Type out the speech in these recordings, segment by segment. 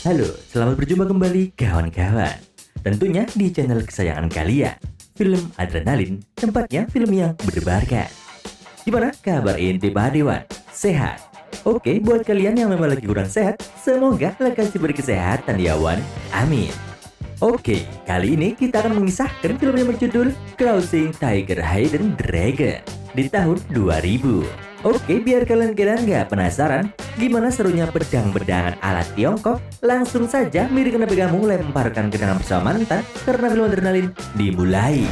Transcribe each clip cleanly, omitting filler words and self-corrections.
Halo, selamat berjumpa kembali kawan-kawan. Tentunya di channel kesayangan kalian, Film Adrenalin, tempatnya film yang berdebarkan. Gimana kabar inti Pak Dewan? Sehat? Oke, buat kalian yang memang lagi kurang sehat, semoga lekas diberi kesehatan ya Wan. Amin. Oke, kali ini kita akan mengisahkan film yang berjudul Crossing Tiger Hidden Dragon di tahun 2000. Oke, biar kalian nggak penasaran gimana serunya pedang-pedangan ala Tiongkok, langsung saja Miri kena pegamu lemparkan kenangan bersama mantan karena film Adrenalin dimulai.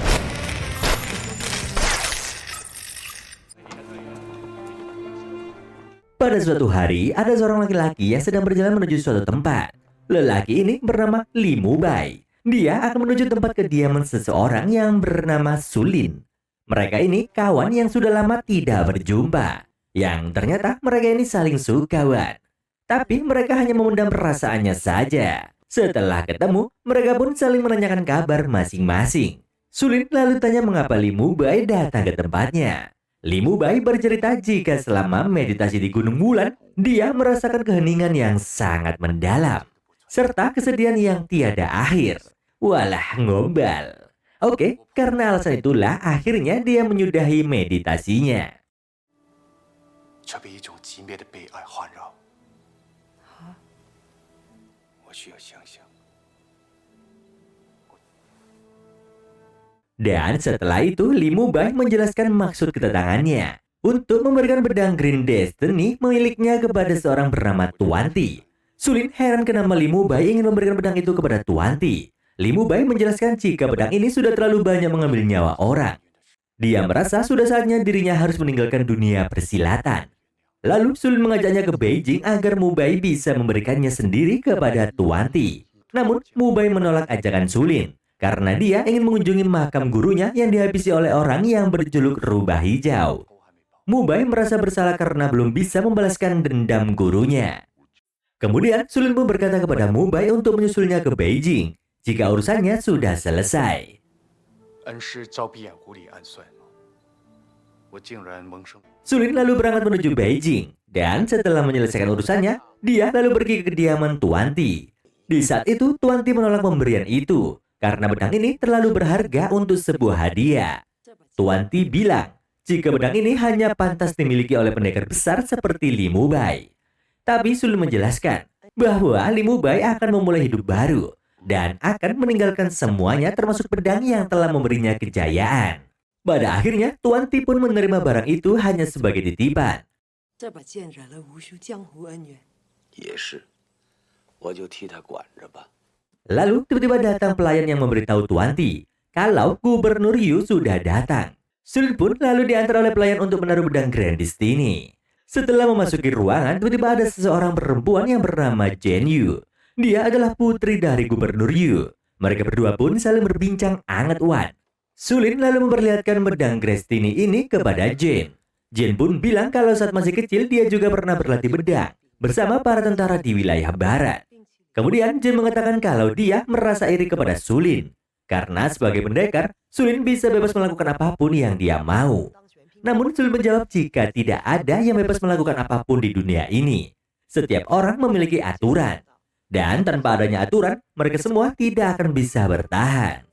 Pada suatu hari, ada seorang laki-laki yang sedang berjalan menuju suatu tempat. Lelaki ini bernama Li Mubai. Dia akan menuju tempat kediaman seseorang yang bernama Sulin. Mereka ini kawan yang sudah lama tidak berjumpa. Yang ternyata mereka ini saling suka, Wan. Tapi mereka hanya memendam perasaannya saja. Setelah ketemu, mereka pun saling menanyakan kabar masing-masing. Sulin lalu tanya mengapa Li Mubai datang ke tempatnya. Li Mubai bercerita jika selama meditasi di Gunung Wulan, dia merasakan keheningan yang sangat mendalam, serta kesedihan yang tiada akhir. Walah, ngombal. Oke, karena alasan itulah akhirnya dia menyudahi meditasinya. Dan setelah itu, Li Mubai menjelaskan maksud kedatangannya untuk memberikan pedang Green Destiny miliknya kepada seorang bernama Tuanti. Sulin heran kenapa Li Mubai ingin memberikan pedang itu kepada Tuanti. Li Mubai menjelaskan jika pedang ini sudah terlalu banyak mengambil nyawa orang. Dia merasa sudah saatnya dirinya harus meninggalkan dunia persilatan. Lalu Sulin mengajaknya ke Beijing agar Mubai bisa memberikannya sendiri kepada Tuanti. Namun Mubai menolak ajakan Sulin karena dia ingin mengunjungi makam gurunya yang dihabisi oleh orang yang berjuluk Rubah Hijau. Mubai merasa bersalah karena belum bisa membalaskan dendam gurunya. Kemudian Sulin pun berkata kepada Mubai untuk menyusulnya ke Beijing jika urusannya sudah selesai. Sulin lalu berangkat menuju Beijing, dan setelah menyelesaikan urusannya, dia lalu pergi ke kediaman Tuanti. Di saat itu, Tuanti menolak pemberian itu, karena pedang ini terlalu berharga untuk sebuah hadiah. Tuanti bilang, jika pedang ini hanya pantas dimiliki oleh pendekar besar seperti Li Mubai. Tapi Sulin menjelaskan bahwa Li Mubai akan memulai hidup baru dan akan meninggalkan semuanya termasuk pedang yang telah memberinya kejayaan. Pada akhirnya, Tuanti pun menerima barang itu hanya sebagai titipan. Lalu tiba-tiba datang pelayan yang memberitahu Tuanti kalau Gubernur Yu sudah datang. Sulin pun lalu diantar oleh pelayan untuk menaruh pedang Grand Destiny. Setelah memasuki ruangan, tiba-tiba ada seseorang perempuan yang bernama Jen Yu. Dia adalah putri dari Gubernur Yu. Mereka berdua pun saling berbincang hangat Wan. Sulin lalu memperlihatkan pedang Destiny ini kepada Jen. Jen pun bilang kalau saat masih kecil dia juga pernah berlatih pedang bersama para tentara di wilayah barat. Kemudian Jen mengatakan kalau dia merasa iri kepada Sulin. Karena sebagai pendekar, Sulin bisa bebas melakukan apapun yang dia mau. Namun Sulin menjawab jika tidak ada yang bebas melakukan apapun di dunia ini. Setiap orang memiliki aturan. Dan tanpa adanya aturan, mereka semua tidak akan bisa bertahan.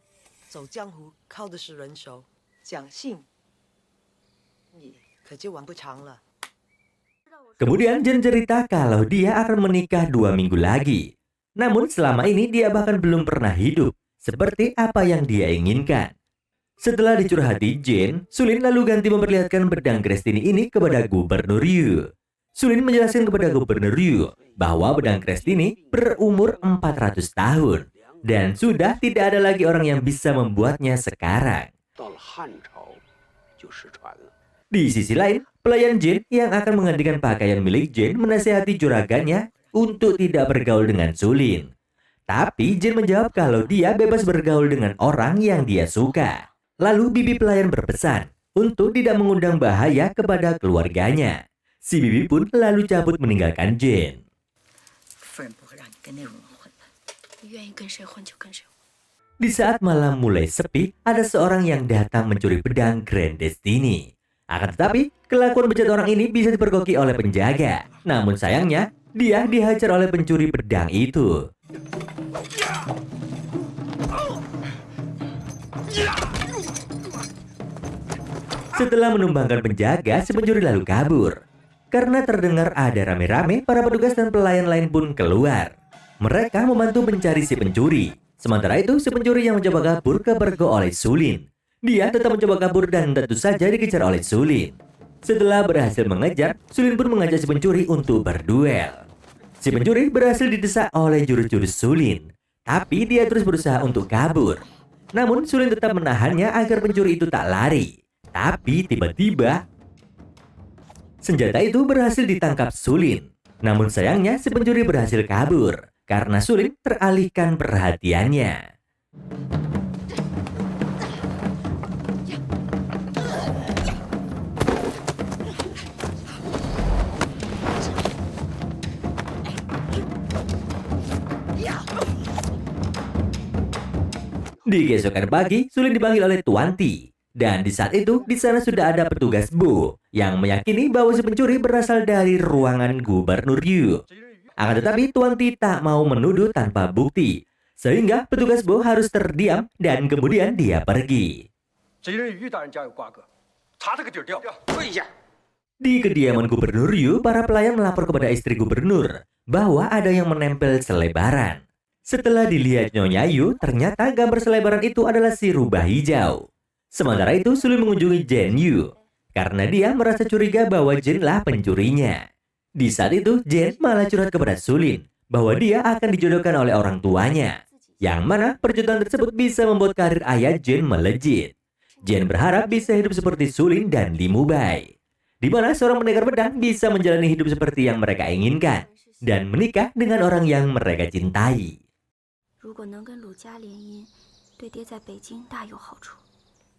Kemudian Jen cerita kalau dia akan menikah 2 minggu lagi. Namun selama ini dia bahkan belum pernah hidup seperti apa yang dia inginkan. Setelah dicurhati Jen, Sulin lalu ganti memperlihatkan pedang Destiny ini kepada Gubernur Yu. Sulin menjelaskan kepada Gubernur Yu bahwa pedang Destiny berumur 400 tahun dan sudah tidak ada lagi orang yang bisa membuatnya sekarang. Di sisi lain, pelayan Jen yang akan menggantikan pakaian milik Jen menasihati juragannya untuk tidak bergaul dengan Sulin. Tapi Jen menjawab kalau dia bebas bergaul dengan orang yang dia suka. Lalu bibi pelayan berpesan untuk tidak mengundang bahaya kepada keluarganya. Si bibi pun lalu cabut meninggalkan Jen. Di saat malam mulai sepi, ada seorang yang datang mencuri pedang Grand Destiny. Akan tetapi, kelakuan bejat orang ini bisa dipergoki oleh penjaga. Namun sayangnya, Dia dihajar oleh pencuri pedang itu. Setelah menumbangkan penjaga, si pencuri lalu kabur. Karena terdengar ada rame-rame, para petugas dan pelayan lain pun keluar. Mereka membantu mencari si pencuri. Sementara itu, si pencuri yang mencoba kabur kepergok oleh Sulin. Dia tetap mencoba kabur dan tentu saja dikejar oleh Sulin. Setelah berhasil mengejar, Sulin pun mengajak si pencuri untuk berduel. Si pencuri berhasil didesak oleh jurus-jurus Sulin. Tapi dia terus berusaha untuk kabur. Namun Sulin tetap menahannya agar pencuri itu tak lari. Tapi tiba-tiba senjata itu berhasil ditangkap Sulin. Namun sayangnya si pencuri berhasil kabur karena Sulin teralihkan perhatiannya. Di keesokan pagi, Sulin dipanggil oleh Tuan Ti. Dan di saat itu, di sana sudah ada petugas Bo yang meyakini bahwa si pencuri berasal dari ruangan Gubernur Yu. Akan tetapi Tuan Ti tak mau menuduh tanpa bukti, sehingga petugas Bo harus terdiam dan kemudian dia pergi. Di kediaman Gubernur Yu, para pelayan melapor kepada istri gubernur bahwa ada yang menempel selebaran. Setelah dilihat Nyonya Yu, ternyata gambar selebaran itu adalah si rubah hijau. Sementara itu, Sulin mengunjungi Jen Yu karena dia merasa curiga bahwa Jen lah pencurinya. Di saat itu, Jen malah curhat kepada Sulin bahwa dia akan dijodohkan oleh orang tuanya, yang mana perjodohan tersebut bisa membuat karir ayah Jen melejit. Jen berharap bisa hidup seperti Sulin dan Li Mubai, di mana seorang pendekar pedang bisa menjalani hidup seperti yang mereka inginkan dan menikah dengan orang yang mereka cintai. 如果能跟鲁家联姻，对爹在北京大有好处。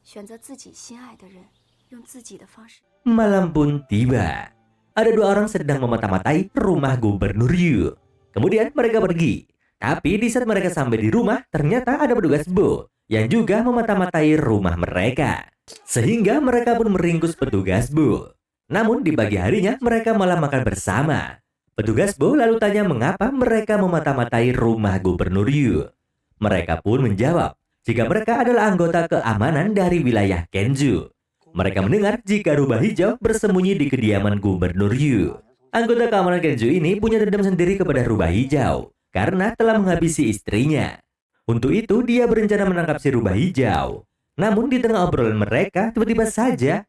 选择自己心爱的人，用自己的方式。 Malam pun tiba. Ada dua orang sedang memata-matai rumah Gubernur Yu. Kemudian mereka pergi. Tapi di saat mereka sampai di rumah, ternyata ada petugas Bo yang juga memata-matai rumah mereka. Sehingga mereka pun meringkus petugas Bo. Namun di pagi harinya mereka malah makan bersama. Petugas Bo lalu tanya mengapa mereka memata-matai rumah Gubernur Yu. Mereka pun menjawab jika mereka adalah anggota keamanan dari wilayah Kenju. Mereka mendengar jika rubah hijau bersembunyi di kediaman Gubernur Yu. Anggota keamanan Kenju ini punya dendam sendiri kepada rubah hijau karena telah menghabisi istrinya. Untuk itu dia berencana menangkap si rubah hijau. Namun di tengah obrolan mereka tiba-tiba saja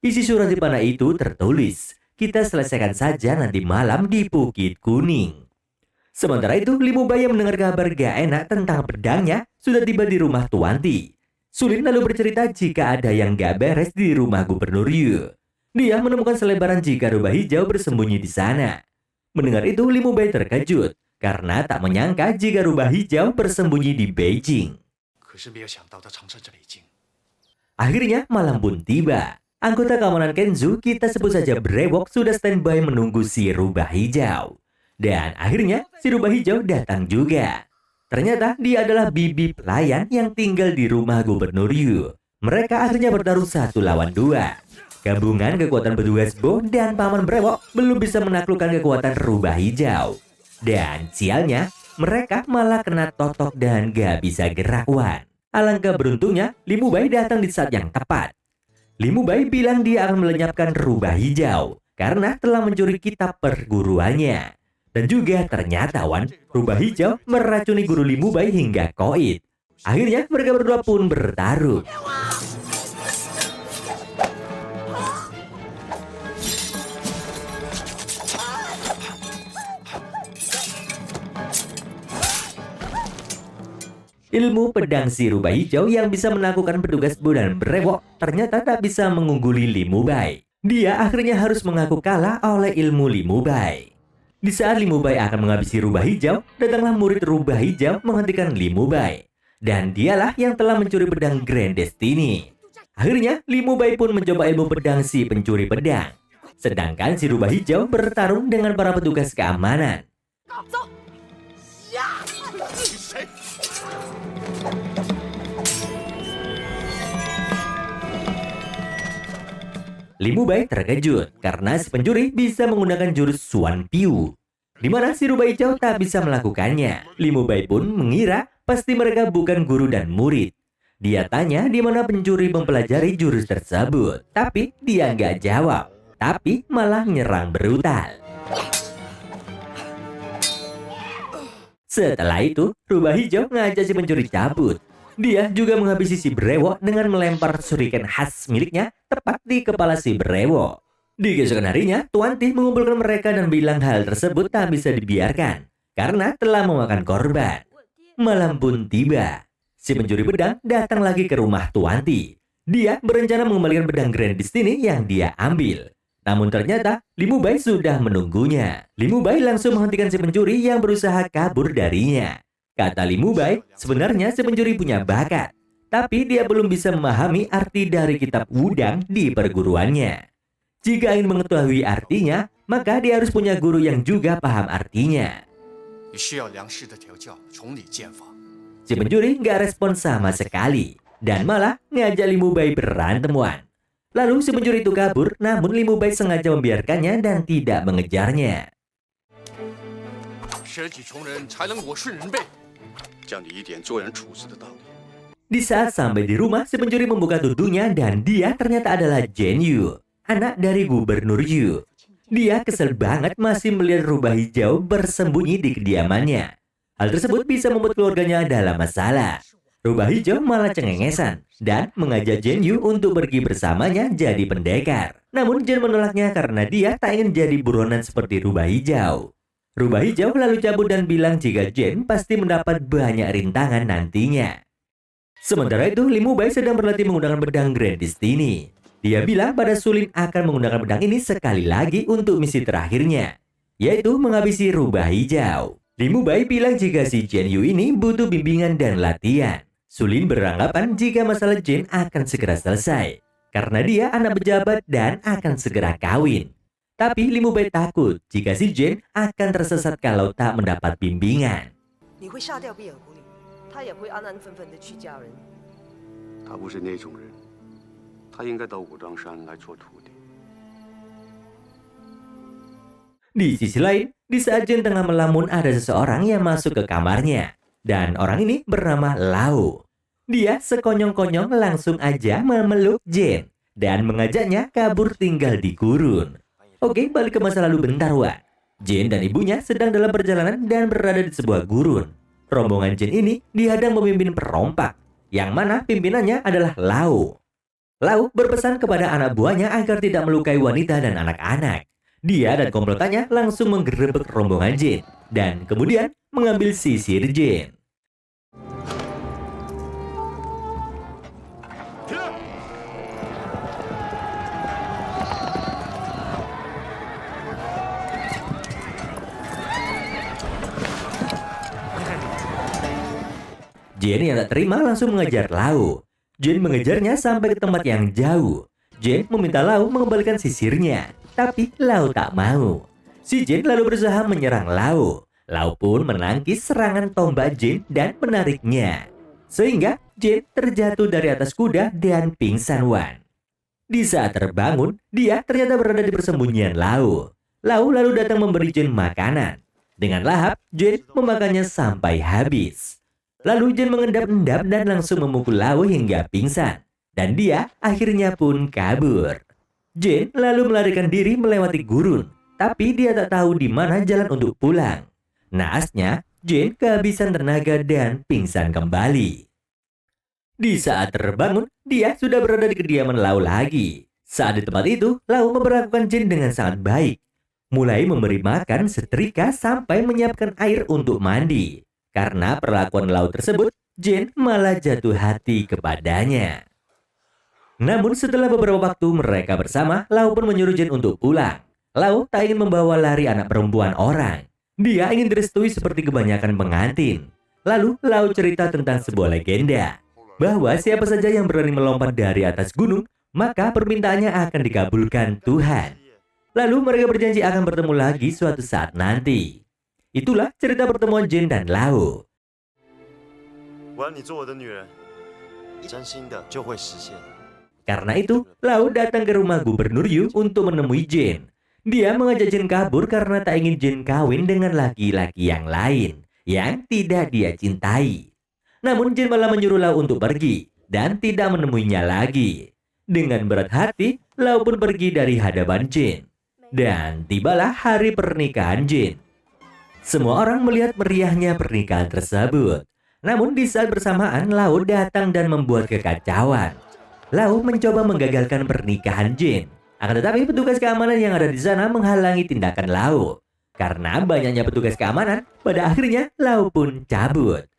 isi surat di panah itu tertulis, "Kita selesaikan saja nanti malam di Bukit Kuning." Sementara itu, Li Mubai yang mendengar kabar gak enak tentang pedangnya sudah tiba di rumah Tuan Ti. Sulin lalu bercerita jika ada yang gak beres di rumah Gubernur Yu. Dia menemukan selebaran jika rubah hijau bersembunyi di sana. Mendengar itu, Li Mubai terkejut karena tak menyangka jika rubah hijau bersembunyi di Beijing. Akhirnya malam pun tiba. Anggota keamanan Kenju, kita sebut saja Brewok, sudah standby menunggu si rubah hijau. Dan akhirnya si rubah hijau datang juga. Ternyata dia adalah bibi pelayan yang tinggal di rumah Gubernur Yu. Mereka akhirnya bertaruh 1 lawan 2. Gabungan kekuatan petugas Bo dan Paman Brewok belum bisa menaklukkan kekuatan rubah hijau. Dan sialnya, mereka malah kena totok dan gak bisa gerak wan. Alangkah beruntungnya, Li Mubai datang di saat yang tepat. Li Mubai bilang dia akan melenyapkan rubah hijau karena telah mencuri kitab perguruannya. Dan juga ternyata wan, rubah hijau meracuni guru Li Mubai hingga koit. Akhirnya mereka berdua pun bertarung. Ilmu pedang si rubah hijau yang bisa menaklukkan petugas Bo dan Brewok ternyata tak bisa mengungguli Li Mubai. Dia akhirnya harus mengaku kalah oleh ilmu Li Mubai. Di saat Li Mubai akan menghabisi rubah hijau, datanglah murid rubah hijau menghentikan Li Mubai. Dan dialah yang telah mencuri pedang Grand Destiny. Akhirnya, Li Mubai pun mencoba ilmu pedang si pencuri pedang. Sedangkan si rubah hijau bertarung dengan para petugas keamanan. Li Mubai terkejut karena si pencuri bisa menggunakan jurus Suan Piu, di mana si rubah hijau tak bisa melakukannya. Li Mubai pun mengira pasti mereka bukan guru dan murid. Dia tanya di mana pencuri mempelajari jurus tersebut, tapi dia nggak jawab, tapi malah nyerang brutal. Setelah itu, rubah hijau ngajak si pencuri cabut. Dia juga menghabisi si brewok dengan melempar shuriken khas miliknya tepat di kepala si brewok. Di keesokan harinya, Tuanti mengumpulkan mereka dan bilang hal tersebut tak bisa dibiarkan karena telah memakan korban. Malam pun tiba. Si pencuri pedang datang lagi ke rumah Tuanti. Dia berencana mengembalikan pedang Grand Destiny yang dia ambil. Namun ternyata Li Mubai sudah menunggunya. Li Mubai langsung menghentikan si pencuri yang berusaha kabur darinya. Kata Li Mubai, sebenarnya si pencuri punya bakat, tapi dia belum bisa memahami arti dari kitab Wudang di perguruannya. Jika ingin mengetahui artinya, maka dia harus punya guru yang juga paham artinya. Si pencuri nggak respon sama sekali dan malah ngajak Li Mubai berantemuan. Lalu si pencuri itu kabur, namun Li Mubai sengaja membiarkannya dan tidak mengejarnya. Di saat sampai di rumah, si pencuri membuka tubuhnya dan dia ternyata adalah Jen Yu, anak dari Gubernur Yu. Dia kesel banget masih melihat rubah hijau bersembunyi di kediamannya. Hal tersebut bisa membuat keluarganya dalam masalah. Rubah hijau malah cengengesan dan mengajak Jen Yu untuk pergi bersamanya jadi pendekar. Namun Jen menolaknya karena dia tak ingin jadi buronan seperti rubah hijau. Rubah hijau lalu cabut dan bilang jika Jen pasti mendapat banyak rintangan nantinya. Sementara itu, Li Mubai sedang berlatih menggunakan pedang Grand Destiny. Dia bilang pada Sulin akan menggunakan pedang ini sekali lagi untuk misi terakhirnya, yaitu menghabisi rubah hijau. Li Mubai bilang jika si Jen Yu ini butuh bimbingan dan latihan. Sulin beranggapan jika masalah Jen akan segera selesai, karena dia anak pejabat dan akan segera kawin. Tapi Li Mubai takut jika si Jen akan tersesat kalau tak mendapat bimbingan. Di sisi lain, di saat Jen tengah melamun ada seseorang yang masuk ke kamarnya. Dan orang ini bernama Lau. Dia sekonyong-konyong langsung aja memeluk Jen dan mengajaknya kabur tinggal di gurun. Oke, balik ke masa lalu bentar, Wan. Jen dan ibunya sedang dalam perjalanan dan berada di sebuah gurun. Rombongan Jen ini dihadang pemimpin perompak, yang mana pimpinannya adalah Lau. Lau berpesan kepada anak buahnya agar tidak melukai wanita dan anak-anak. Dia dan komplotannya langsung menggerebek rombongan Jen dan kemudian mengambil sisir Jen. Jen yang tak terima langsung mengejar Lau. Jen mengejarnya sampai ke tempat yang jauh. Jen meminta Lau mengembalikan sisirnya, tapi Lau tak mau. Si Jen lalu berusaha menyerang Lau. Lau pun menangkis serangan tombak Jen dan menariknya. Sehingga Jen terjatuh dari atas kuda dan pingsan Wan. Di saat terbangun, dia ternyata berada di persembunyian Lau. Lau lalu datang memberi Jen makanan. Dengan lahap, Jen memakannya sampai habis. Lalu Jen mengendap-endap dan langsung memukul Lau hingga pingsan. Dan dia akhirnya pun kabur. Jen lalu melarikan diri melewati gurun. Tapi dia tak tahu di mana jalan untuk pulang. Naasnya, Jen kehabisan tenaga dan pingsan kembali. Di saat terbangun, dia sudah berada di kediaman Lau lagi. Saat di tempat itu, Lau memperlakukan Jen dengan sangat baik. Mulai memberi makan setrika sampai menyiapkan air untuk mandi. Karena perlakuan Lau tersebut, Jen malah jatuh hati kepadanya. Namun setelah beberapa waktu mereka bersama, Lau pun menyuruh Jen untuk pulang. Lau tak ingin membawa lari anak perempuan orang. Dia ingin direstui seperti kebanyakan pengantin. Lalu Lau cerita tentang sebuah legenda, bahwa siapa saja yang berani melompat dari atas gunung, maka permintaannya akan dikabulkan Tuhan. Lalu mereka berjanji akan bertemu lagi suatu saat nanti. Itulah cerita pertemuan Jen dan Lau. Karena itu, Lau datang ke rumah Gubernur Yu untuk menemui Jin. Dia mengajak Jin kabur karena tak ingin Jin kawin dengan laki-laki yang lain yang tidak dia cintai. Namun Jin malah menyuruh Lau untuk pergi dan tidak menemuinya lagi. Dengan berat hati, Lau pun pergi dari hadapan Jin. Dan tibalah hari pernikahan Jin. Semua orang melihat meriahnya pernikahan tersebut. Namun di saat bersamaan, Lau datang dan membuat kekacauan. Lau mencoba menggagalkan pernikahan Jin. Akan tetapi petugas keamanan yang ada di sana menghalangi tindakan Lau. Karena banyaknya petugas keamanan, pada akhirnya Lau pun cabut.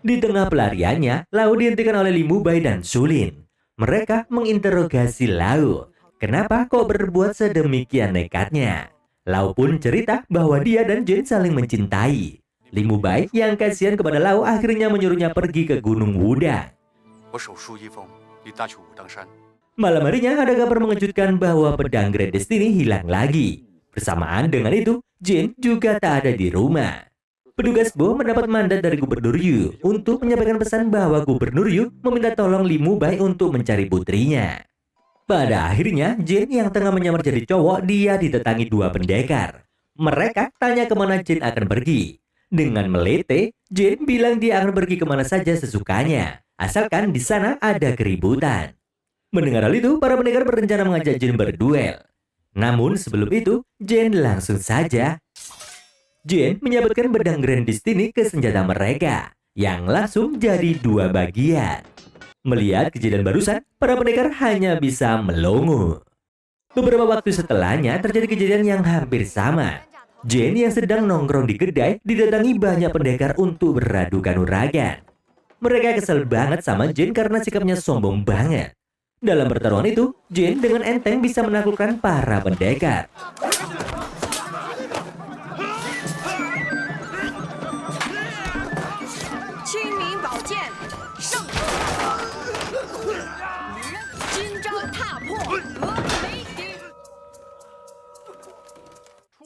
Di tengah pelariannya, Lau dihentikan oleh Li Mubai dan Sulin. Mereka menginterogasi Lau. Kenapa kok berbuat sedemikian nekatnya? Lau pun cerita bahwa dia dan Jin saling mencintai. Li Mubai yang kasihan kepada Lau akhirnya menyuruhnya pergi ke Gunung Wudang. Malam harinya ada kabar mengejutkan bahwa pedang Grand Destiny hilang lagi. Bersamaan dengan itu, Jin juga tak ada di rumah. Petugas Bo mendapat mandat dari Gubernur Yu untuk menyampaikan pesan bahwa Gubernur Yu meminta tolong Li Mubai untuk mencari putrinya. Pada akhirnya, Jin yang tengah menyamar jadi cowok, dia ditetangi dua pendekar. Mereka tanya kemana Jin akan pergi. Dengan melete, Jin bilang dia akan pergi kemana saja sesukanya, asalkan di sana ada keributan. Mendengar hal itu, para pendekar berencana mengajak Jin berduel. Namun sebelum itu, Jin langsung saja Jin menyabetkan pedang Grand Destiny ke senjata mereka, yang langsung jadi dua bagian. Melihat kejadian barusan, para pendekar hanya bisa melongo. Beberapa waktu setelahnya terjadi kejadian yang hampir sama. Jin yang sedang nongkrong di kedai didatangi banyak pendekar untuk beradu kanuragan. Mereka kesel banget sama Jin karena sikapnya sombong banget. Dalam pertarungan itu, Jin dengan enteng bisa menaklukkan para pendekar.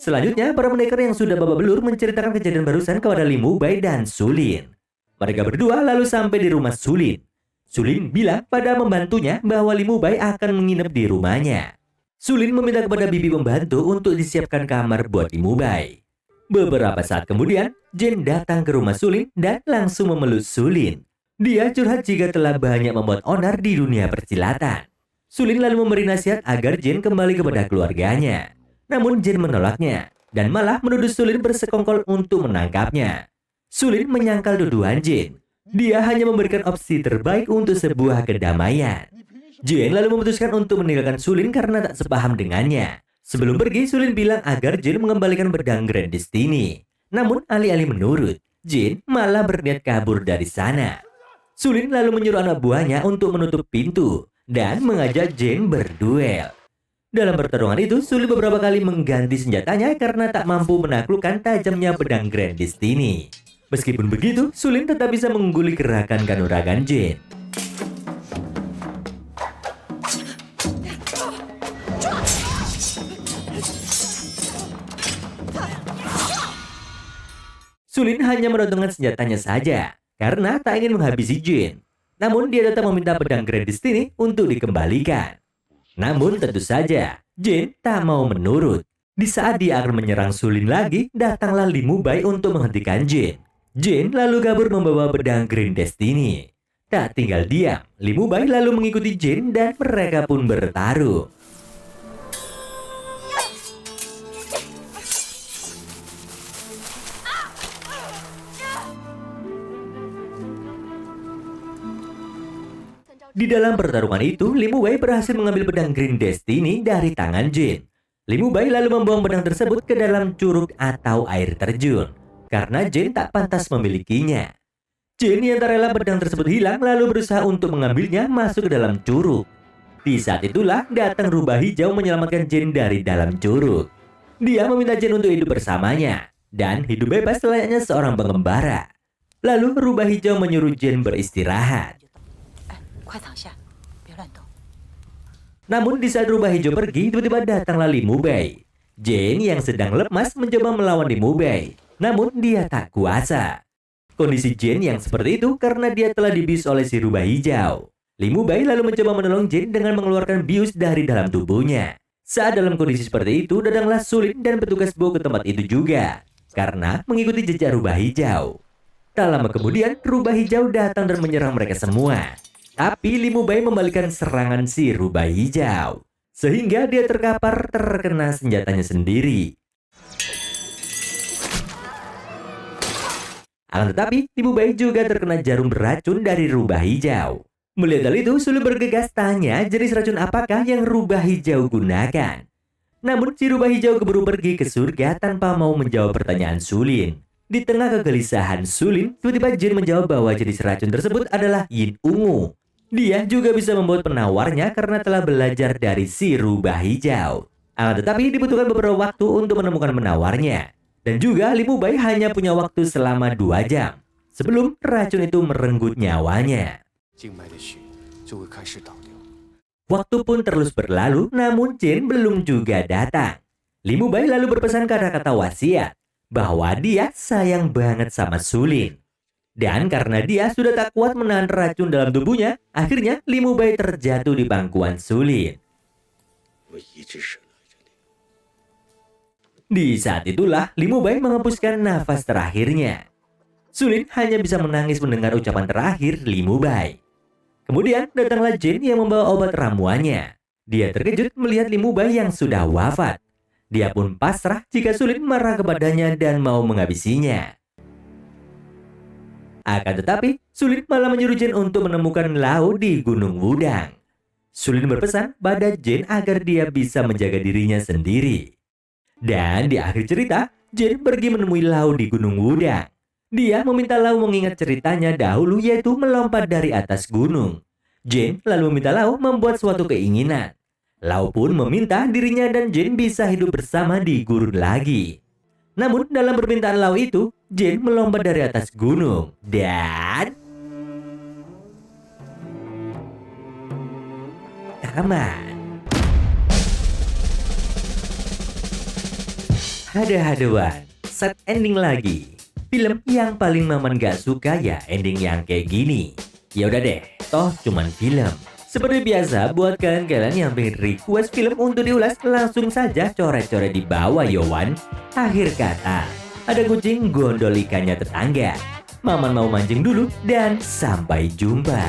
Selanjutnya, para pendekar yang sudah babak belur menceritakan kejadian barusan kepada Li Mubai dan Sulin. Mereka berdua lalu sampai di rumah Sulin. Sulin bilang pada membantunya bahwa Li Mubai akan menginap di rumahnya. Sulin meminta kepada bibi pembantu untuk disiapkan kamar buat Li Mubai. Beberapa saat kemudian, Jin datang ke rumah Sulin dan langsung memeluk Sulin. Dia curhat jika telah banyak membuat onar di dunia persilatan. Sulin lalu memberi nasihat agar Jin kembali kepada keluarganya. Namun Jin menolaknya dan malah menuduh Sulin bersekongkol untuk menangkapnya. Sulin menyangkal tuduhan Jin. Dia hanya memberikan opsi terbaik untuk sebuah kedamaian. Jin lalu memutuskan untuk meninggalkan Sulin karena tak sepaham dengannya. Sebelum pergi, Sulin bilang agar Jin mengembalikan pedang Grand Destiny. Namun alih-alih menurut, Jin malah berniat kabur dari sana. Sulin lalu menyuruh anak buahnya untuk menutup pintu dan mengajak Jin berduel. Dalam pertarungan itu, Sulin beberapa kali mengganti senjatanya karena tak mampu menaklukkan tajamnya pedang Grand Destiny. Meskipun begitu, Sulin tetap bisa mengungguli gerakan kanuragan Jin. Sulin hanya menodongkan senjatanya saja karena tak ingin menghabisi Jin. Namun dia tetap meminta pedang Grand Destiny untuk dikembalikan. Namun tentu saja, Jin tak mau menurut. Di saat dia akan menyerang Sulin lagi, datanglah Li Mubai untuk menghentikan Jin. Jin lalu kabur membawa pedang Grand Destiny. Tak tinggal diam, Li Mubai lalu mengikuti Jin dan mereka pun bertarung. Di dalam pertarungan itu, Li Mubai berhasil mengambil pedang Grand Destiny dari tangan Jin. Li Mubai lalu membuang pedang tersebut ke dalam curug atau air terjun, karena Jin tak pantas memilikinya. Jin yang tak rela pedang tersebut hilang lalu berusaha untuk mengambilnya masuk ke dalam curug. Di saat itulah datang Rubah Hijau menyelamatkan Jin dari dalam curug. Dia meminta Jin untuk hidup bersamanya dan hidup bebas layaknya seorang pengembara. Lalu Rubah Hijau menyuruh Jin beristirahat. Namun di saat Rubah Hijau pergi, tiba-tiba datanglah Li Mubai. Jin yang sedang lemas mencoba melawan Li Mubai. Namun dia tak kuasa. Kondisi Jin yang seperti itu karena dia telah dibius oleh si rubah hijau. Li Mubai lalu mencoba menolong Jin dengan mengeluarkan bius dari dalam tubuhnya. Saat dalam kondisi seperti itu, datanglah Sulin dan petugas Bo ke tempat itu juga. Karena mengikuti jejak rubah hijau. Tak lama kemudian, rubah hijau datang dan menyerang mereka semua. Tapi Li Mubai membalikan serangan si rubah hijau. Sehingga dia terkapar terkena senjatanya sendiri. Akan tetapi, Li Mubai juga terkena jarum beracun dari rubah hijau. Melihat hal itu, Sulin bergegas tanya jenis racun apakah yang rubah hijau gunakan. Namun, si rubah hijau keburu pergi ke surga tanpa mau menjawab pertanyaan Sulin. Di tengah kegelisahan Sulin, tiba-tiba Jin menjawab bahwa jenis racun tersebut adalah yin ungu. Dia juga bisa membuat penawarnya karena telah belajar dari si rubah hijau. Akan tetapi dibutuhkan beberapa waktu untuk menemukan penawarnya. Dan juga Li Mubai hanya punya waktu selama 2 jam. Sebelum racun itu merenggut nyawanya. Waktu pun terus berlalu, namun Jin belum juga datang. Li Mubai lalu berpesan kata-kata wasiat bahwa dia sayang banget sama Sulin. Dan karena dia sudah tak kuat menahan racun dalam tubuhnya, akhirnya Li Mubai terjatuh di pangkuan Sulin. Di saat itulah Li Mubai menghembuskan nafas terakhirnya. Sulin hanya bisa menangis mendengar ucapan terakhir Li Mubai. Kemudian datanglah Jin yang membawa obat ramuannya. Dia terkejut melihat Li Mubai yang sudah wafat. Dia pun pasrah jika Sulin marah kepadanya dan mau menghabisinya. Akan tetapi, Sulin malah menyuruh Jin untuk menemukan Lao di Gunung Wudang. Sulin berpesan pada Jin agar dia bisa menjaga dirinya sendiri. Dan di akhir cerita, Jin pergi menemui Lao di Gunung Wudang. Dia meminta Lao mengingat ceritanya dahulu yaitu melompat dari atas gunung. Jin lalu meminta Lao membuat suatu keinginan. Lao pun meminta dirinya dan Jin bisa hidup bersama di gurun lagi. Namun dalam permintaan Lao itu, Jin melompat dari atas gunung dan tamat. Hada-haduan, set ending lagi. Film yang paling Maman gak suka ya ending yang kayak gini. Ya udah deh, toh cuman film. Seperti biasa, buat kalian yang pengen request film untuk diulas, langsung saja coret-coret di bawah Yowan. Akhir kata, ada kucing gondol ikannya tetangga. Maman mau mancing dulu dan sampai jumpa.